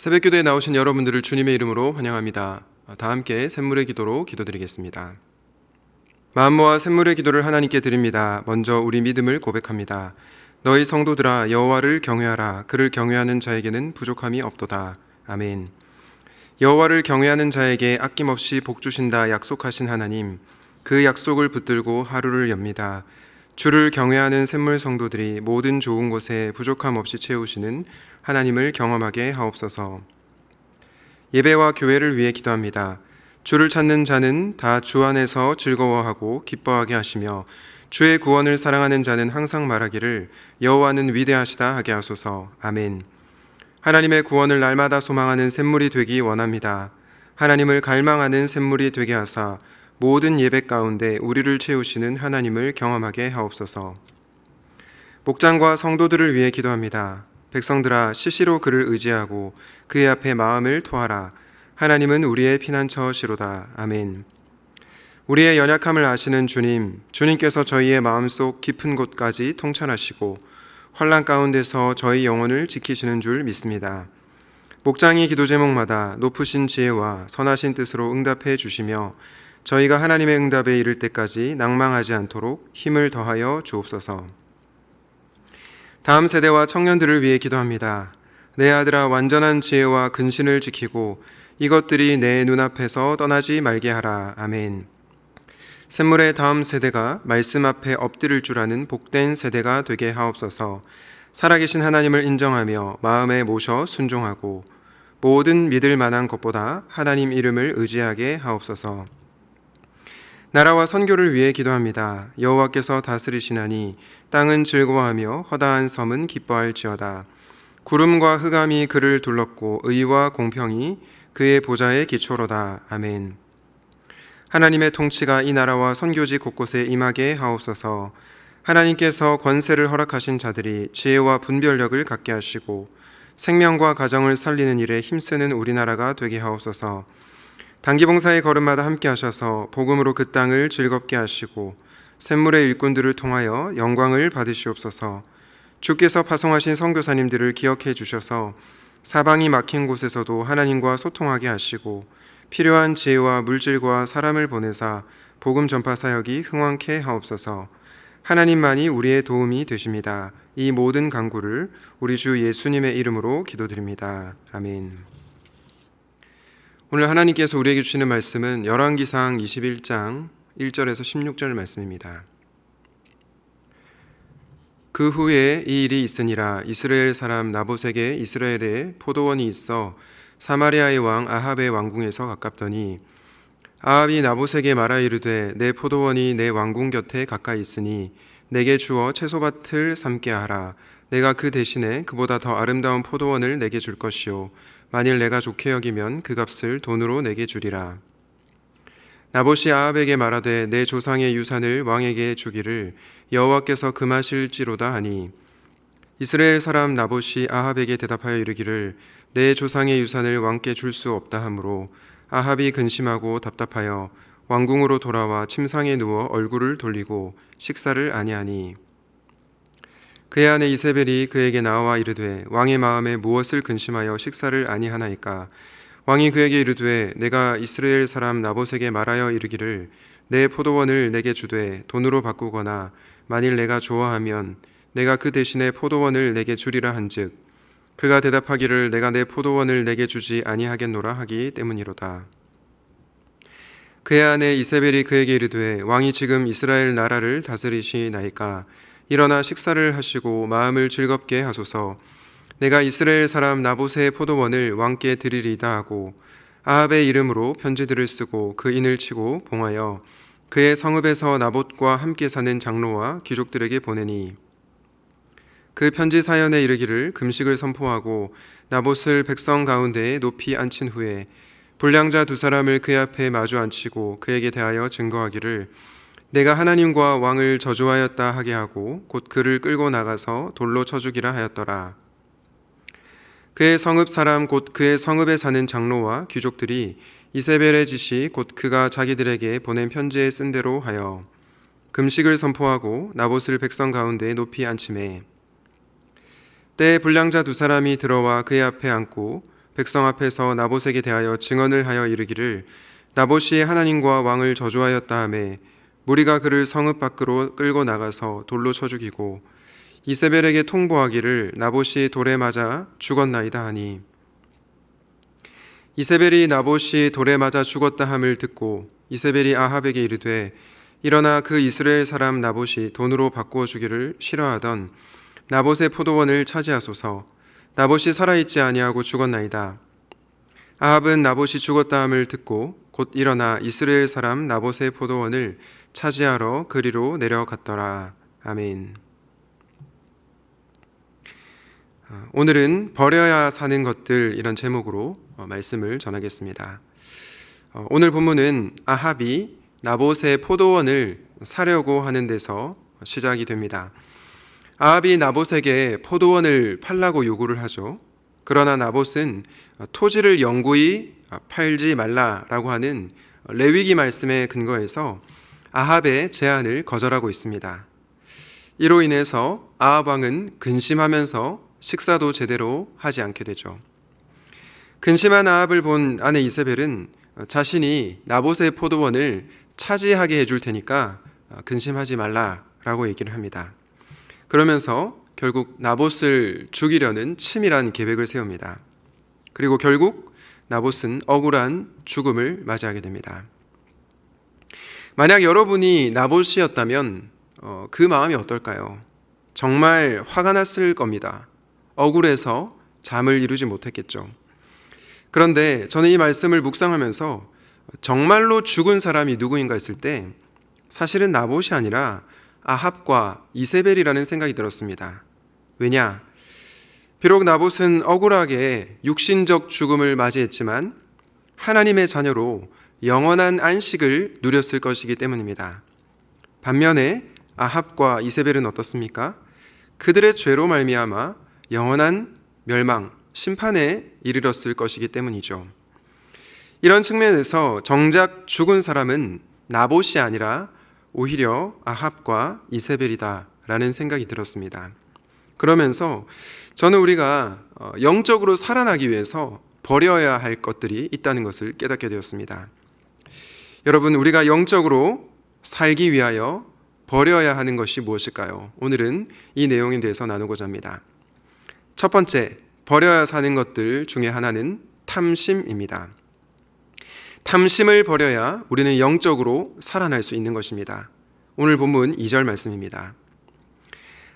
새벽기도에 나오신 여러분들을 주님의 이름으로 환영합니다. 다 함께 샘물의 기도로 기도드리겠습니다. 마음 모아 샘물의 기도를 하나님께 드립니다. 먼저 우리 믿음을 고백합니다. 너희 성도들아 여호와를 경외하라. 그를 경외하는 자에게는 부족함이 없도다. 아멘. 여호와를 경외하는 자에게 아낌없이 복 주신다 약속하신 하나님, 그 약속을 붙들고 하루를 엽니다. 주를 경외하는 샘물 성도들이 모든 좋은 곳에 부족함 없이 채우시는 하나님을 경험하게 하옵소서. 예배와 교회를 위해 기도합니다. 주를 찾는 자는 다 주 안에서 즐거워하고 기뻐하게 하시며 주의 구원을 사랑하는 자는 항상 말하기를 여호와는 위대하시다 하게 하소서. 아멘. 하나님의 구원을 날마다 소망하는 샘물이 되기 원합니다. 하나님을 갈망하는 샘물이 되게 하사 모든 예배 가운데 우리를 채우시는 하나님을 경험하게 하옵소서. 목장과 성도들을 위해 기도합니다. 백성들아 시시로 그를 의지하고 그의 앞에 마음을 토하라. 하나님은 우리의 피난처시로다. 아멘. 우리의 연약함을 아시는 주님께서 저희의 마음속 깊은 곳까지 통찰하시고 환난 가운데서 저희 영혼을 지키시는 줄 믿습니다. 목장이 기도 제목마다 높으신 지혜와 선하신 뜻으로 응답해 주시며 저희가 하나님의 응답에 이를 때까지 낭망하지 않도록 힘을 더하여 주옵소서. 다음 세대와 청년들을 위해 기도합니다. 내 아들아 완전한 지혜와 근신을 지키고 이것들이 내 눈앞에서 떠나지 말게 하라. 아멘. 샘물의 다음 세대가 말씀 앞에 엎드릴 줄 아는 복된 세대가 되게 하옵소서. 살아계신 하나님을 인정하며 마음에 모셔 순종하고 모든 믿을 만한 것보다 하나님 이름을 의지하게 하옵소서. 나라와 선교를 위해 기도합니다. 여호와께서 다스리시나니 땅은 즐거워하며 허다한 섬은 기뻐할지어다. 구름과 흑암이 그를 둘렀고 의와 공평이 그의 보좌의 기초로다. 아멘. 하나님의 통치가 이 나라와 선교지 곳곳에 임하게 하옵소서. 하나님께서 권세를 허락하신 자들이 지혜와 분별력을 갖게 하시고 생명과 가정을 살리는 일에 힘쓰는 우리나라가 되게 하옵소서. 단기봉사의 걸음마다 함께 하셔서 복음으로 그 땅을 즐겁게 하시고 샘물의 일꾼들을 통하여 영광을 받으시옵소서. 주께서 파송하신 선교사님들을 기억해 주셔서 사방이 막힌 곳에서도 하나님과 소통하게 하시고 필요한 지혜와 물질과 사람을 보내사 복음 전파 사역이 흥왕케 하옵소서. 하나님만이 우리의 도움이 되십니다. 이 모든 간구를 우리 주 예수님의 이름으로 기도드립니다. 아멘. 오늘 하나님께서 우리에게 주시는 말씀은 열왕기상 21장 1절에서 16절 말씀입니다. 그 후에 이 일이 있으니라. 이스라엘 사람 나봇에게 이스라엘에 포도원이 있어 사마리아의 왕 아합의 왕궁에서 가깝더니 아합이 나봇에게 말하 이르되 내 포도원이 내 왕궁 곁에 가까이 있으니 내게 주어 채소밭을 삼게 하라. 내가 그 대신에 그보다 더 아름다운 포도원을 내게 줄 것이요 만일 내가 좋게 여기면 그 값을 돈으로 내게 주리라. 나봇이 아합에게 말하되 내 조상의 유산을 왕에게 주기를 여호와께서 금하실지로다 하니 이스라엘 사람 나봇이 아합에게 대답하여 이르기를 내 조상의 유산을 왕께 줄 수 없다 하므로 아합이 근심하고 답답하여 왕궁으로 돌아와 침상에 누워 얼굴을 돌리고 식사를 아니하니 그의 아내 이세벨이 그에게 나와 이르되 왕의 마음에 무엇을 근심하여 식사를 아니하나이까. 왕이 그에게 이르되 내가 이스라엘 사람 나봇에게 말하여 이르기를 내 포도원을 내게 주되 돈으로 바꾸거나 만일 내가 좋아하면 내가 그 대신에 포도원을 내게 주리라 한즉 그가 대답하기를 내가 내 포도원을 내게 주지 아니하겠노라 하기 때문이로다. 그의 아내 이세벨이 그에게 이르되 왕이 지금 이스라엘 나라를 다스리시나이까. 일어나 식사를 하시고 마음을 즐겁게 하소서. 내가 이스라엘 사람 나봇의 포도원을 왕께 드리리다 하고 아합의 이름으로 편지들을 쓰고 그 인을 치고 봉하여 그의 성읍에서 나봇과 함께 사는 장로와 귀족들에게 보내니 그 편지 사연에 이르기를 금식을 선포하고 나봇을 백성 가운데에 높이 앉힌 후에 불량자 두 사람을 그의 앞에 마주 앉히고 그에게 대하여 증거하기를 내가 하나님과 왕을 저주하였다 하게 하고 곧 그를 끌고 나가서 돌로 쳐 죽이라 하였더라. 그의 성읍 사람 곧 그의 성읍에 사는 장로와 귀족들이 이세벨의 지시 곧 그가 자기들에게 보낸 편지에 쓴 대로 하여 금식을 선포하고 나봇을 백성 가운데 높이 앉히매 때에 불량자 두 사람이 들어와 그의 앞에 앉고 백성 앞에서 나봇에게 대하여 증언을 하여 이르기를 나봇이 하나님과 왕을 저주하였다 하매 무리가 그를 성읍 밖으로 끌고 나가서 돌로 쳐 죽이고 이세벨에게 통보하기를 나봇이 돌에 맞아 죽었나이다 하니 이세벨이 나봇이 돌에 맞아 죽었다 함을 듣고 이세벨이 아합에게 이르되 일어나 그 이스라엘 사람 나봇이 돈으로 바꾸어 주기를 싫어하던 나봇의 포도원을 차지하소서. 나봇이 살아있지 아니하고 죽었나이다. 아합은 나봇이 죽었다 함을 듣고 곧 일어나 이스라엘 사람 나봇의 포도원을 차지하러 그리로 내려갔더라. 아멘. 오늘은 버려야 사는 것들 이런 제목으로 말씀을 전하겠습니다. 오늘 본문은 아합이 나봇의 포도원을 사려고 하는 데서 시작이 됩니다. 아합이 나봇에게 포도원을 팔라고 요구를 하죠. 그러나 나봇은 토지를 영구히 팔지 말라라고 하는 레위기 말씀에 근거해서 아합의 제안을 거절하고 있습니다. 이로 인해서 아합 왕은 근심하면서 식사도 제대로 하지 않게 되죠. 근심한 아합을 본 아내 이세벨은 자신이 나봇의 포도원을 차지하게 해줄 테니까 근심하지 말라라고 얘기를 합니다. 그러면서 결국 나봇을 죽이려는 치밀한 계획을 세웁니다. 그리고 결국 나봇은 억울한 죽음을 맞이하게 됩니다. 만약 여러분이 나봇이었다면 그 마음이 어떨까요? 정말 화가 났을 겁니다. 억울해서 잠을 이루지 못했겠죠. 그런데 저는 이 말씀을 묵상하면서 정말로 죽은 사람이 누구인가 했을 때 사실은 나봇이 아니라 아합과 이세벨이라는 생각이 들었습니다. 왜냐? 비록 나봇은 억울하게 육신적 죽음을 맞이했지만 하나님의 자녀로 영원한 안식을 누렸을 것이기 때문입니다. 반면에 아합과 이세벨은 어떻습니까? 그들의 죄로 말미암아 영원한 멸망, 심판에 이르렀을 것이기 때문이죠. 이런 측면에서 정작 죽은 사람은 나봇이 아니라 오히려 아합과 이세벨이다라는 생각이 들었습니다. 그러면서 저는 우리가 영적으로 살아나기 위해서 버려야 할 것들이 있다는 것을 깨닫게 되었습니다. 여러분, 우리가 영적으로 살기 위하여 버려야 하는 것이 무엇일까요? 오늘은 이 내용에 대해서 나누고자 합니다. 첫 번째, 버려야 사는 것들 중에 하나는 탐심입니다. 탐심을 버려야 우리는 영적으로 살아날 수 있는 것입니다. 오늘 본문 2절 말씀입니다.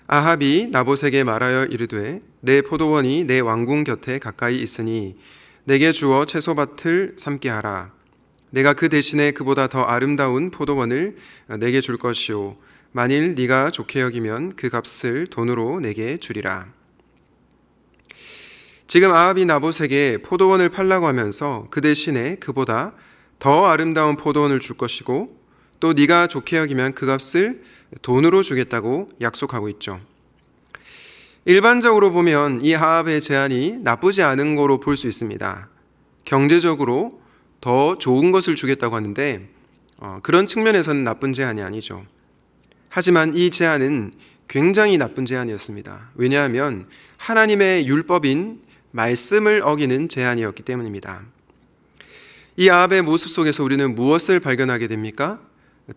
아합이 나봇에게 말하여 이르되 내 포도원이 내 왕궁 곁에 가까이 있으니 내게 주어 채소밭을 삼게 하라. 내가 그 대신에 그보다 더 아름다운 포도원을 내게 줄 것이요 만일 네가 좋게 여기면 그 값을 돈으로 내게 주리라. 지금 아합이 나봇에게 포도원을 팔라고 하면서 그 대신에 그보다 더 아름다운 포도원을 줄 것이고 또 네가 좋게 여기면 그 값을 돈으로 주겠다고 약속하고 있죠. 일반적으로 보면 이 아합의 제안이 나쁘지 않은 거로 볼 수 있습니다. 경제적으로 더 좋은 것을 주겠다고 하는데 그런 측면에서는 나쁜 제안이 아니죠. 하지만 이 제안은 굉장히 나쁜 제안이었습니다. 왜냐하면 하나님의 율법인 말씀을 어기는 제안이었기 때문입니다. 이 아합의 모습 속에서 우리는 무엇을 발견하게 됩니까?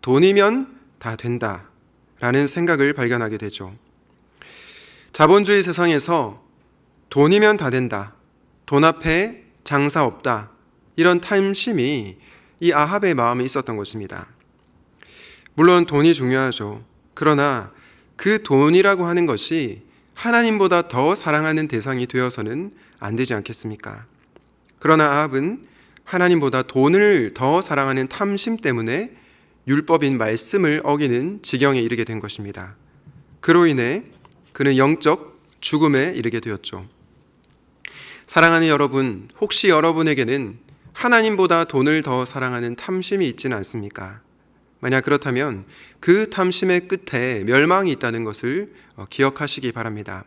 돈이면 다 된다라는 생각을 발견하게 되죠. 자본주의 세상에서 돈이면 다 된다, 돈 앞에 장사 없다, 이런 탐심이 이 아합의 마음에 있었던 것입니다. 물론 돈이 중요하죠. 그러나 그 돈이라고 하는 것이 하나님보다 더 사랑하는 대상이 되어서는 안 되지 않겠습니까? 그러나 아합은 하나님보다 돈을 더 사랑하는 탐심 때문에 율법인 말씀을 어기는 지경에 이르게 된 것입니다. 그로 인해 그는 영적 죽음에 이르게 되었죠. 사랑하는 여러분, 혹시 여러분에게는 하나님보다 돈을 더 사랑하는 탐심이 있지는 않습니까? 만약 그렇다면 그 탐심의 끝에 멸망이 있다는 것을 기억하시기 바랍니다.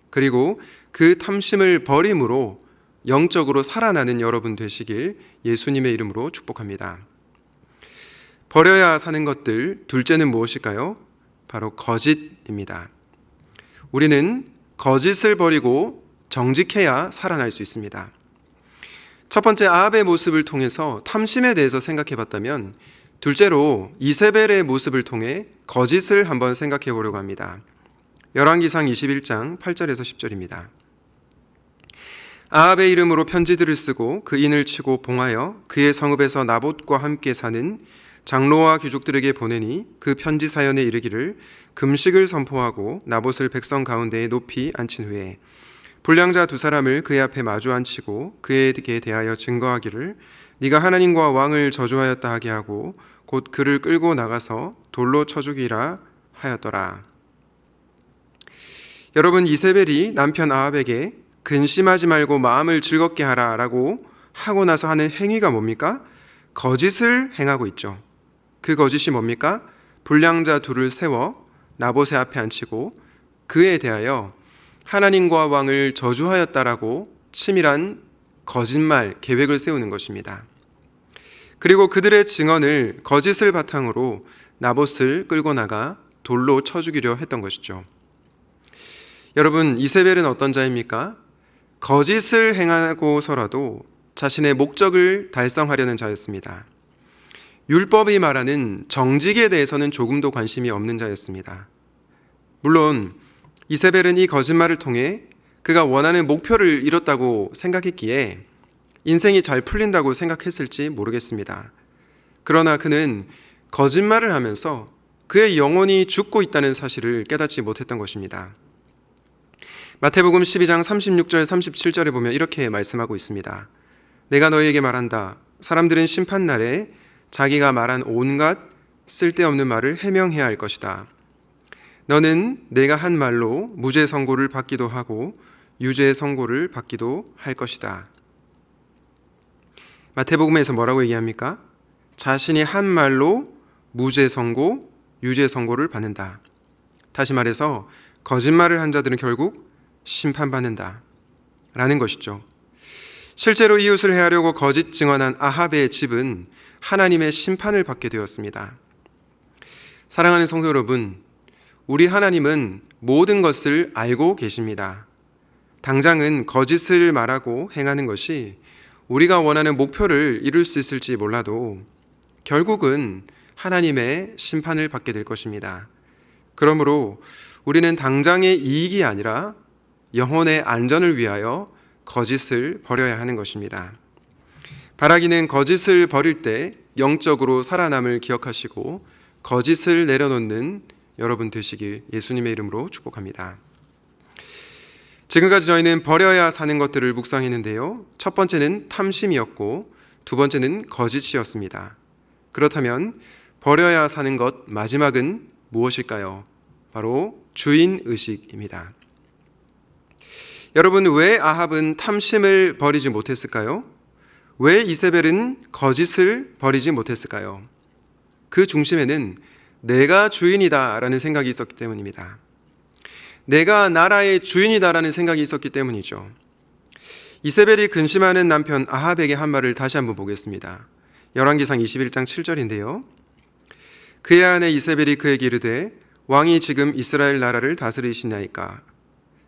그리고 그 탐심을 버림으로 영적으로 살아나는 여러분 되시길 예수님의 이름으로 축복합니다. 버려야 사는 것들, 둘째는 무엇일까요? 바로 거짓입니다. 우리는 거짓을 버리고 정직해야 살아날 수 있습니다. 첫 번째 아합의 모습을 통해서 탐심에 대해서 생각해 봤다면, 둘째로 이세벨의 모습을 통해 거짓을 한번 생각해 보려고 합니다. 열왕기상 21장 8절에서 10절입니다. 아합의 이름으로 편지들을 쓰고 그 인을 치고 봉하여 그의 성읍에서 나봇과 함께 사는 장로와 귀족들에게 보내니, 그 편지 사연에 이르기를 금식을 선포하고 나봇을 백성 가운데에 높이 앉힌 후에 불량자 두 사람을 그의 앞에 마주 앉히고 그에게 대하여 증거하기를 네가 하나님과 왕을 저주하였다 하게 하고 곧 그를 끌고 나가서 돌로 쳐 죽이라 하였더라. 여러분, 이세벨이 남편 아합에게 근심하지 말고 마음을 즐겁게 하라 라고 하고 나서 하는 행위가 뭡니까? 거짓을 행하고 있죠. 그 거짓이 뭡니까? 불량자 둘을 세워 나봇의 앞에 앉히고 그에 대하여 하나님과 왕을 저주하였다라고 치밀한 거짓말 계획을 세우는 것입니다. 그리고 그들의 증언을 거짓을 바탕으로 나봇을 끌고 나가 돌로 쳐 죽이려 했던 것이죠. 여러분, 이세벨은 어떤 자입니까? 거짓을 행하고서라도 자신의 목적을 달성하려는 자였습니다. 율법이 말하는 정직에 대해서는 조금도 관심이 없는 자였습니다. 물론 이세벨은 이 거짓말을 통해 그가 원하는 목표를 이뤘다고 생각했기에 인생이 잘 풀린다고 생각했을지 모르겠습니다. 그러나 그는 거짓말을 하면서 그의 영혼이 죽고 있다는 사실을 깨닫지 못했던 것입니다. 마태복음 12장 36절 37절에 보면 이렇게 말씀하고 있습니다. 내가 너희에게 말한다. 사람들은 심판날에 자기가 말한 온갖 쓸데없는 말을 해명해야 할 것이다. 너는 내가 한 말로 무죄 선고를 받기도 하고 유죄 선고를 받기도 할 것이다. 마태복음에서 뭐라고 얘기합니까? 자신이 한 말로 무죄 선고, 유죄 선고를 받는다. 다시 말해서 거짓말을 한 자들은 결국 심판받는다 라는 것이죠. 실제로 이웃을 해하려고 거짓 증언한 아합의 집은 하나님의 심판을 받게 되었습니다. 사랑하는 성도 여러분, 우리 하나님은 모든 것을 알고 계십니다. 당장은 거짓을 말하고 행하는 것이 우리가 원하는 목표를 이룰 수 있을지 몰라도 결국은 하나님의 심판을 받게 될 것입니다. 그러므로 우리는 당장의 이익이 아니라 영혼의 안전을 위하여 거짓을 버려야 하는 것입니다. 바라기는 거짓을 버릴 때 영적으로 살아남을 기억하시고 거짓을 내려놓는 여러분 되시길 예수님의 이름으로 축복합니다. 지금까지 저희는 버려야 사는 것들을 묵상했는데요. 첫 번째는 탐심이었고 두 번째는 거짓이었습니다. 그렇다면 버려야 사는 것 마지막은 무엇일까요? 바로 주인의식입니다. 여러분, 왜 아합은 탐심을 버리지 못했을까요? 왜 이세벨은 거짓을 버리지 못했을까요? 그 중심에는 내가 주인이다 라는 생각이 있었기 때문입니다. 내가 나라의 주인이다 라는 생각이 있었기 때문이죠. 이세벨이 근심하는 남편 아합에게 한 말을 다시 한번 보겠습니다. 열왕기상 21장 7절인데요. 그의 아내 이세벨이 그에게 이르되 왕이 지금 이스라엘 나라를 다스리시나이까?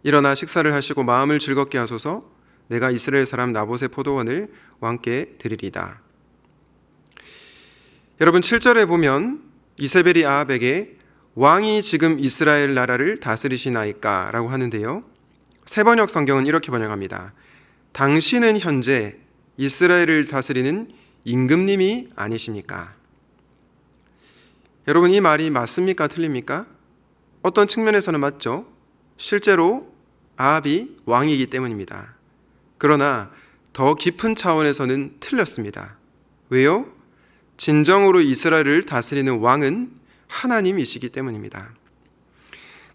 일어나 식사를 하시고 마음을 즐겁게 하소서. 내가 이스라엘 사람 나봇의 포도원을 왕께 드리리다. 여러분, 7절에 보면 이세벨이 아합에게 왕이 지금 이스라엘 나라를 다스리시나이까? 라고 하는데요. 새번역 성경은 이렇게 번역합니다. 당신은 현재 이스라엘을 다스리는 임금님이 아니십니까? 여러분, 이 말이 맞습니까? 틀립니까? 어떤 측면에서는 맞죠. 실제로 아합이 왕이기 때문입니다. 그러나 더 깊은 차원에서는 틀렸습니다. 왜요? 진정으로 이스라엘을 다스리는 왕은 하나님이시기 때문입니다.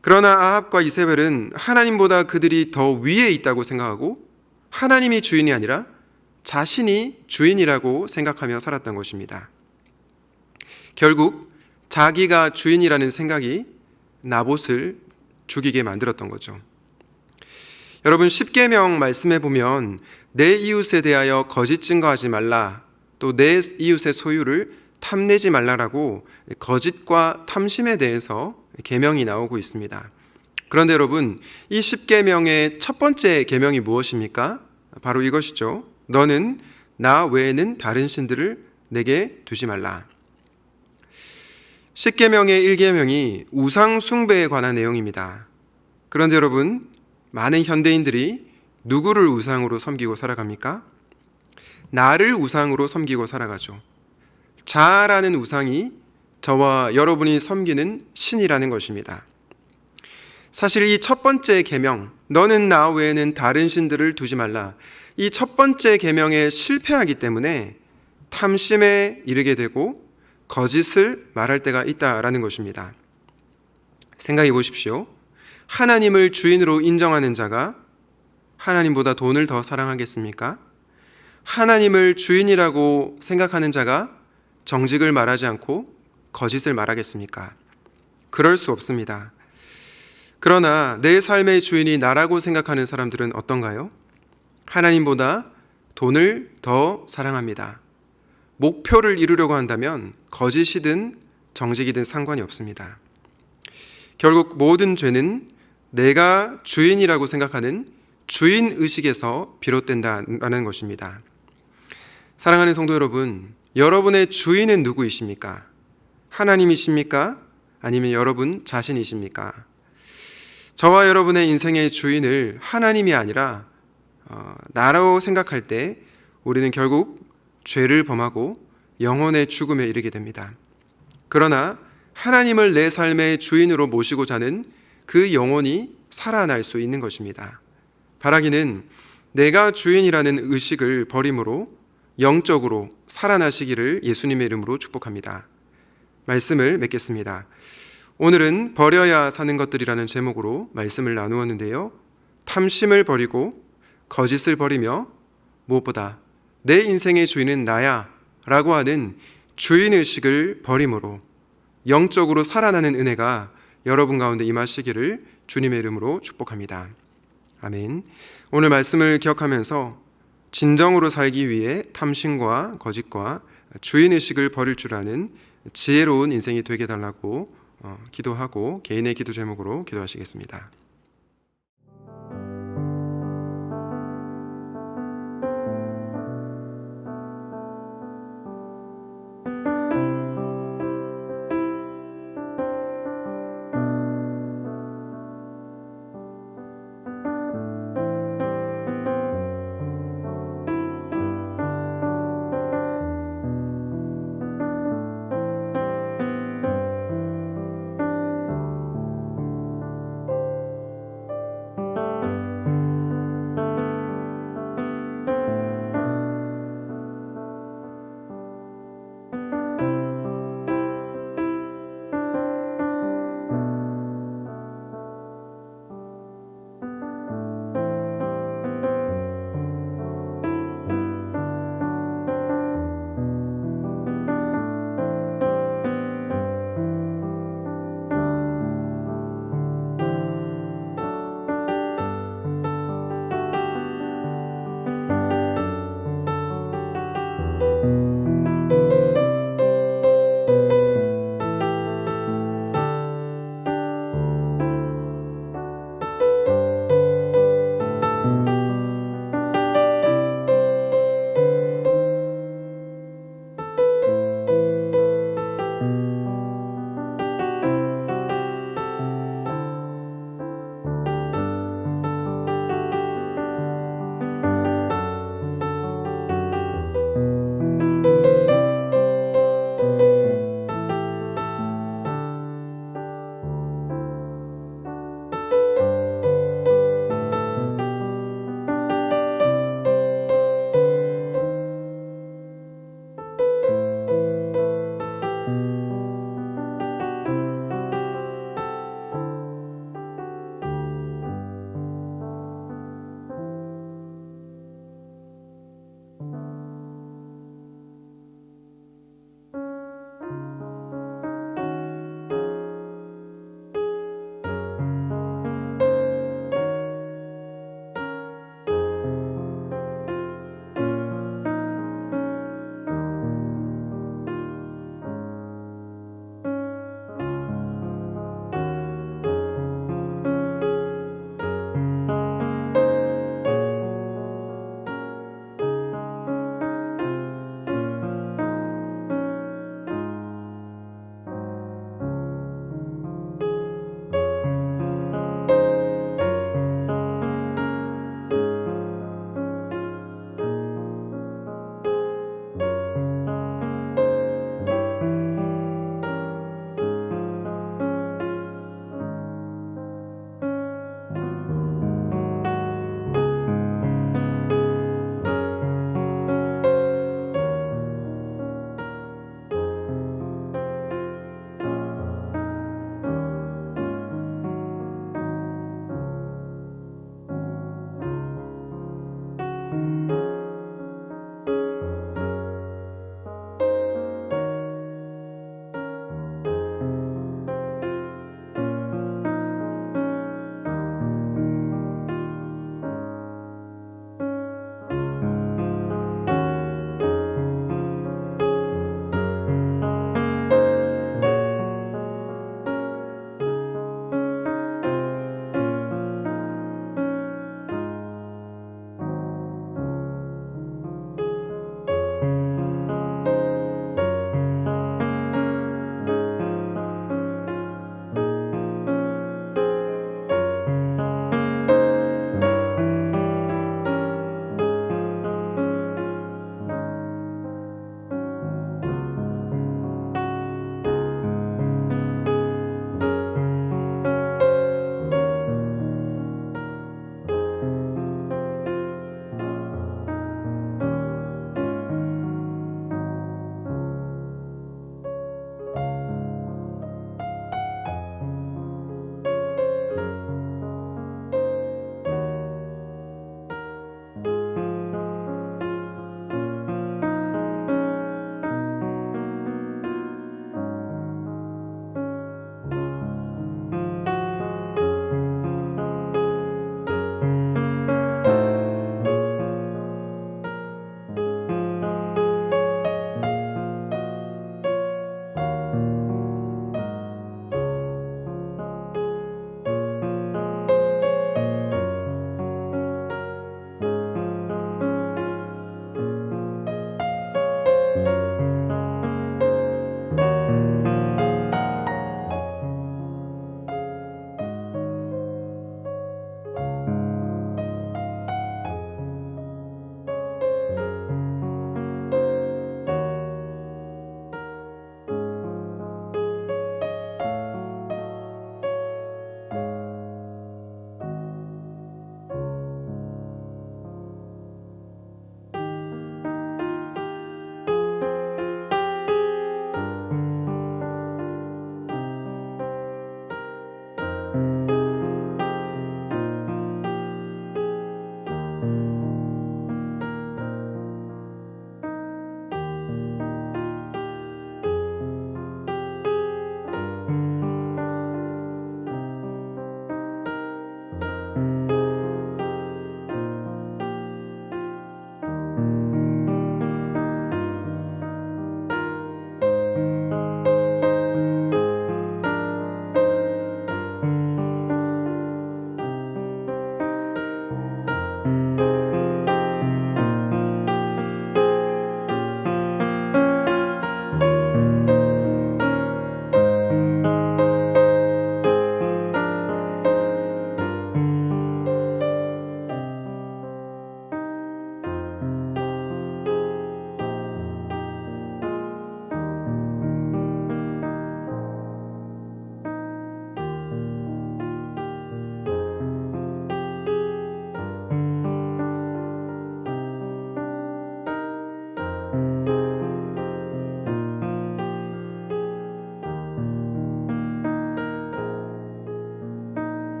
그러나 아합과 이세벨은 하나님보다 그들이 더 위에 있다고 생각하고 하나님이 주인이 아니라 자신이 주인이라고 생각하며 살았던 것입니다. 결국 자기가 주인이라는 생각이 나봇을 죽이게 만들었던 거죠. 여러분, 십계명 말씀에 보면 내 이웃에 대하여 거짓 증거하지 말라, 또 내 이웃의 소유를 탐내지 말라라고 거짓과 탐심에 대해서 계명이 나오고 있습니다. 그런데 여러분, 이 십계명의 첫 번째 계명이 무엇입니까? 바로 이것이죠. 너는 나 외에는 다른 신들을 내게 두지 말라. 10계명의 1계명이 우상 숭배에 관한 내용입니다. 그런데 여러분, 많은 현대인들이 누구를 우상으로 섬기고 살아갑니까? 나를 우상으로 섬기고 살아가죠. 자아라는 우상이 저와 여러분이 섬기는 신이라는 것입니다. 사실 이 첫 번째 계명, 너는 나 외에는 다른 신들을 두지 말라. 이 첫 번째 계명에 실패하기 때문에 탐심에 이르게 되고 거짓을 말할 때가 있다라는 것입니다. 생각해 보십시오. 하나님을 주인으로 인정하는 자가 하나님보다 돈을 더 사랑하겠습니까? 하나님을 주인이라고 생각하는 자가 정직을 말하지 않고 거짓을 말하겠습니까? 그럴 수 없습니다. 그러나 내 삶의 주인이 나라고 생각하는 사람들은 어떤가요? 하나님보다 돈을 더 사랑합니다. 목표를 이루려고 한다면 거짓이든 정직이든 상관이 없습니다. 결국 모든 죄는 내가 주인이라고 생각하는 주인의식에서 비롯된다는 것입니다. 사랑하는 성도 여러분, 여러분의 주인은 누구이십니까? 하나님이십니까? 아니면 여러분 자신이십니까? 저와 여러분의 인생의 주인을 하나님이 아니라 나라고 생각할 때 우리는 결국 죄를 범하고 영혼의 죽음에 이르게 됩니다. 그러나 하나님을 내 삶의 주인으로 모시고자 하는 그 영혼이 살아날 수 있는 것입니다. 바라기는 내가 주인이라는 의식을 버림으로 영적으로 살아나시기를 예수님의 이름으로 축복합니다. 말씀을 맺겠습니다. 오늘은 버려야 사는 것들이라는 제목으로 말씀을 나누었는데요. 탐심을 버리고 거짓을 버리며 무엇보다 내 인생의 주인은 나야 라고 하는 주인의식을 버림으로 영적으로 살아나는 은혜가 여러분 가운데 임하시기를 주님의 이름으로 축복합니다. 아멘. 오늘 말씀을 기억하면서 진정으로 살기 위해 탐심과 거짓과 주인의식을 버릴 줄 아는 지혜로운 인생이 되게 해달라고 기도하고 개인의 기도 제목으로 기도하시겠습니다.